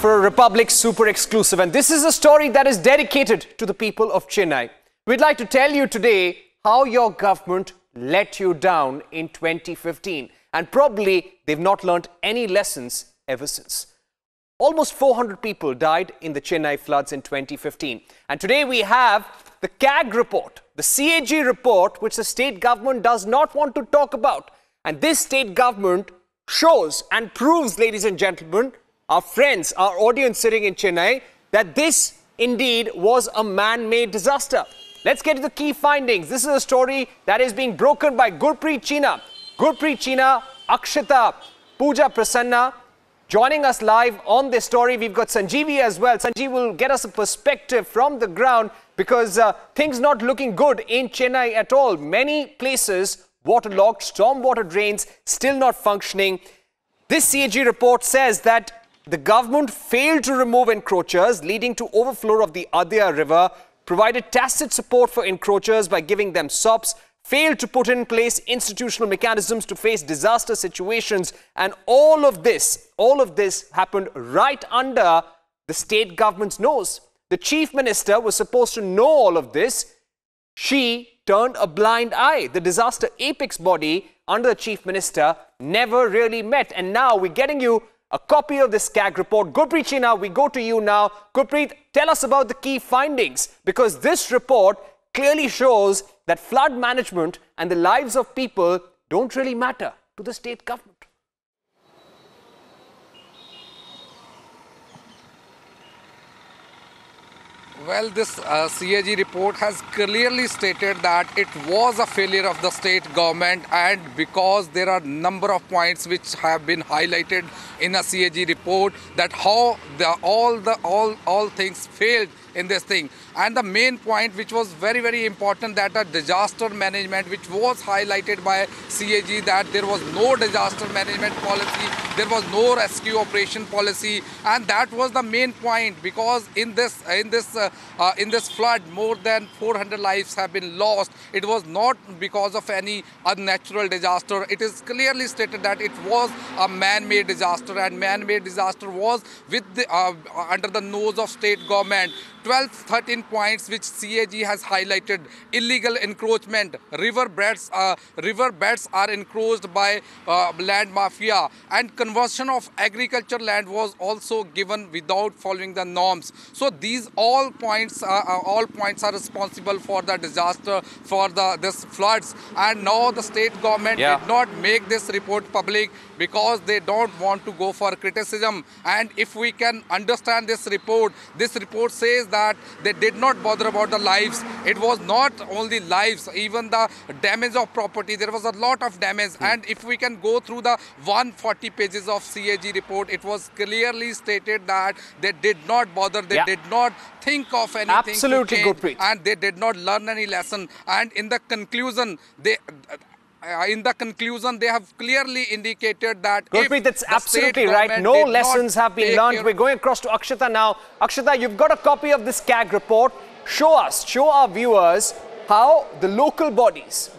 for a Republic Super Exclusive, and this is a story that is dedicated to the people of Chennai. We'd like to tell you today how your government let you down in 2015, and probably they've not learnt any lessons ever since. Almost 400 people died in the Chennai floods in 2015, and today we have the CAG report, the CAG report, which the state government does not want to talk about. And this state government shows and proves, ladies and gentlemen, our friends, our audience sitting in Chennai, that this indeed was a man-made disaster. Let's get to the key findings. This is a story that is being broken by Gurpreet Cheena, Akshita, Pooja Prasanna. Joining us live on this story, we've got Sanjeevi as well. Sanjeev will get us a perspective from the ground because things not looking good in Chennai at all. Many places waterlogged, stormwater drains still not functioning. This CAG report says that the government failed to remove encroachers, leading to overflow of the Adya river, provided tacit support for encroachers by giving them SOPs, failed to put in place institutional mechanisms to face disaster situations, and all of this happened right under the state government's nose. The chief minister was supposed to know all of this. She turned a blind eye. The disaster apex body under the chief minister never really met. And now we're getting you a copy of this CAG report. Gurpreet Cheena, we go to you now. Gurpreet, tell us about the key findings, because this report clearly shows that flood management and the lives of people don't really matter to the state government. Well, this CAG report has clearly stated that it was a failure of the state government, and because there are a number of points which have been highlighted in a CAG report, that how all things failed in this thing. And the main point which was very important, that a disaster management which was highlighted by CAG, that there was no disaster management policy, there was no rescue operation policy, and that was the main point, because in this flood more than 400 lives have been lost. It was not because of any unnatural disaster. It is clearly stated that it was a man-made disaster, and man-made disaster was with the, under the nose of state government. 13 points which CAG has highlighted: illegal encroachment, river beds are encroached by land mafia, and conversion of agriculture land was also given without following the norms. So these all points are responsible for the disaster, for this floods. And now the state government did not make this report public because they don't want to go for criticism. And if we can understand this report says that they did not bother about the lives. It was not only lives, even the damage of property. There was a lot of damage. And if we can go through the 140 pages of CAG report, it was clearly stated that they did not bother, they did not think of anything. Absolutely, Gurpreet. And they did not learn any lesson. And in the conclusion, they have clearly indicated that Gurpreet, that's absolutely right. No lessons have been learned. We're going across to Akshita now. Akshita, you've got a copy of this CAG report. Show our viewers how the local bodies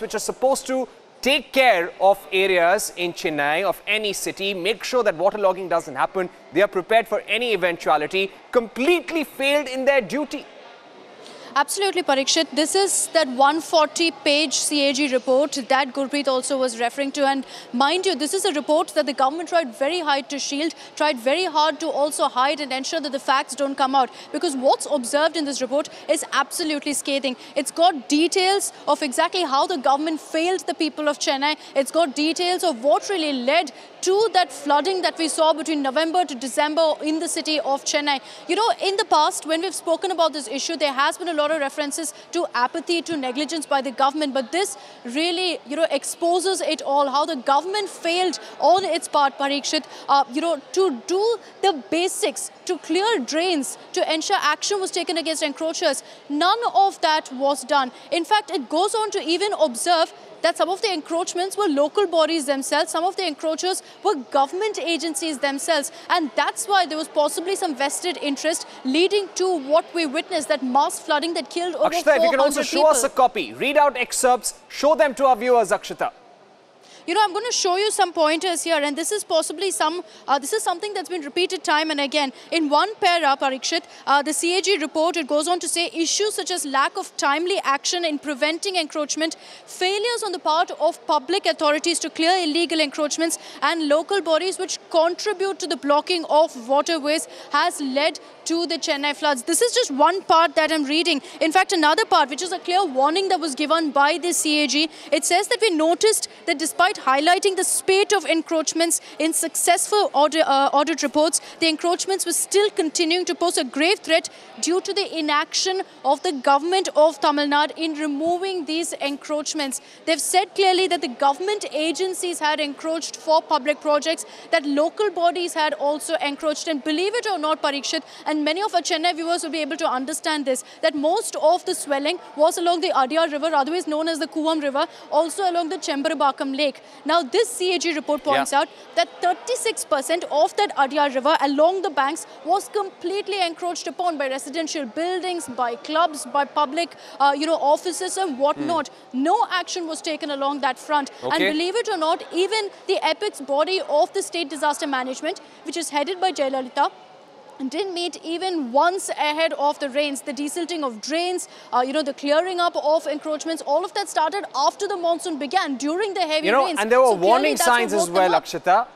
which are supposed to take care of areas in Chennai, of any city, make sure that waterlogging doesn't happen, they are prepared for any eventuality, completely failed in their duty. Absolutely, Parikshit. This is that 140-page CAG report that Gurpreet also was referring to. And mind you, this is a report that the government tried very hard to shield, tried very hard to also hide and ensure that the facts don't come out. Because what's observed in this report is absolutely scathing. It's got details of exactly how the government failed the people of Chennai. It's got details of what really led to that flooding that we saw between November to December in the city of Chennai. You know, in the past, when we've spoken about this issue, there has been a lot of references to apathy, to negligence by the government, but this really, exposes it all, how the government failed on its part, Parikshit, to do the basics, to clear drains, to ensure action was taken against encroachers. None of that was done. In fact, it goes on to even observe that some of the encroachments were local bodies themselves, some of the encroachers were government agencies themselves, and that's why there was possibly some vested interest leading to what we witnessed, that mass flooding that killed over 400 people. Akshita, if you can also show us a copy, read out excerpts, show them to our viewers, Akshita. I'm going to show you some pointers here, and this is possibly this is something that's been repeated time and again. In one para, Parikshit, the CAG report, it goes on to say issues such as lack of timely action in preventing encroachment, failures on the part of public authorities to clear illegal encroachments, and local bodies which contribute to the blocking of waterways has led to the Chennai floods. This is just one part that I'm reading. In fact, another part, which is a clear warning that was given by the CAG, it says that we noticed that despite highlighting the spate of encroachments in successful audit reports, the encroachments were still continuing to pose a grave threat due to the inaction of the government of Tamil Nadu in removing these encroachments. They've said clearly that the government agencies had encroached for public projects, that local bodies had also encroached. And believe it or not, Parikshit, and many of our Chennai viewers will be able to understand this, that most of the swelling was along the Adyar River, otherwise known as the Kuvam River, also along the Chembarabakam Lake. Now, this CAG report points out that 36% of that Adyar River along the banks was completely encroached upon by residential buildings, by clubs, by public, offices and whatnot. No action was taken along that front. And believe it or not, even the apex body of the State Disaster Management, which is headed by Jayalalitha, didn't meet even once ahead of the rains. The desilting of drains, the clearing up of encroachments, all of that started after the monsoon began, during the heavy rains. And there were warning signs as well, Akshata.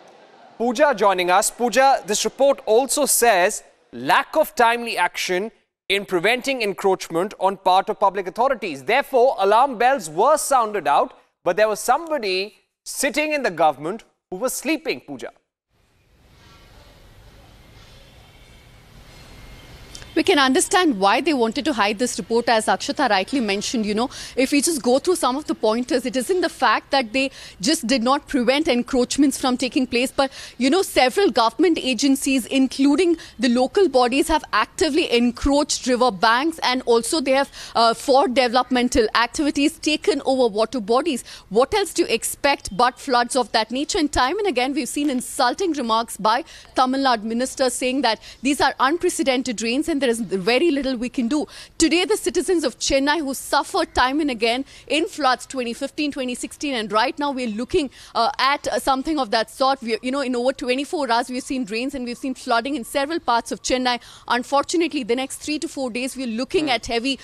Pooja joining us. Pooja, this report also says lack of timely action in preventing encroachment on part of public authorities. Therefore, alarm bells were sounded out, but there was somebody sitting in the government who was sleeping, Pooja. We can understand why they wanted to hide this report, as Akshata rightly mentioned. If we just go through some of the pointers, it isn't the fact that they just did not prevent encroachments from taking place, but, several government agencies, including the local bodies, have actively encroached river banks, and also they have, for developmental activities, taken over water bodies. What else do you expect but floods of that nature? And time and again, we've seen insulting remarks by Tamil Nadu ministers saying that these are unprecedented rains and there is very little we can do. Today, the citizens of Chennai who suffered time and again in floods 2015, 2016, and right now we're looking at something of that sort. In over 24 hours, we've seen rains and we've seen flooding in several parts of Chennai. Unfortunately, the next 3 to 4 days, we're looking at heavy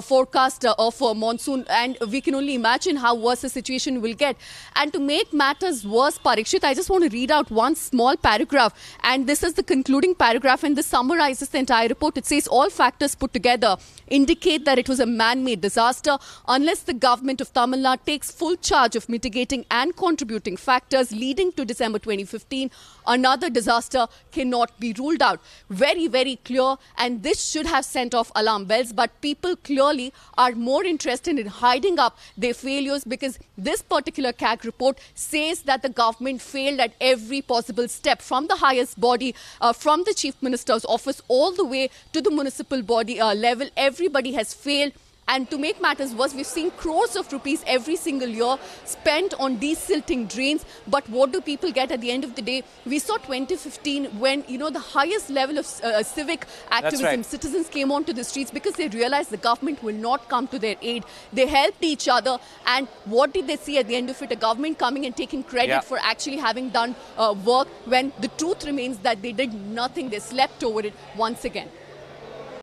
forecast of monsoon, and we can only imagine how worse the situation will get. And to make matters worse, Parikshit, I just want to read out one small paragraph, and this is the concluding paragraph, and this summarizes the entire report. It says all factors put together indicate that it was a man-made disaster unless the government of Tamil Nadu takes full charge of mitigating and contributing factors leading to December 2015. Another disaster cannot be ruled out. Very, very clear, and this should have sent off alarm bells, but people clearly are more interested in hiding up their failures, because this particular CAG report says that the government failed at every possible step, from the highest body, from the Chief Minister's office, all the way to the municipal body level. Everybody has failed. And to make matters worse, we've seen crores of rupees every single year spent on desilting drains. But what do people get at the end of the day? We saw 2015 when, the highest level of civic activism, citizens came onto the streets because they realized the government will not come to their aid. They helped each other. And what did they see at the end of it? A government coming and taking credit for actually having done work, when the truth remains that they did nothing. They slept over it once again.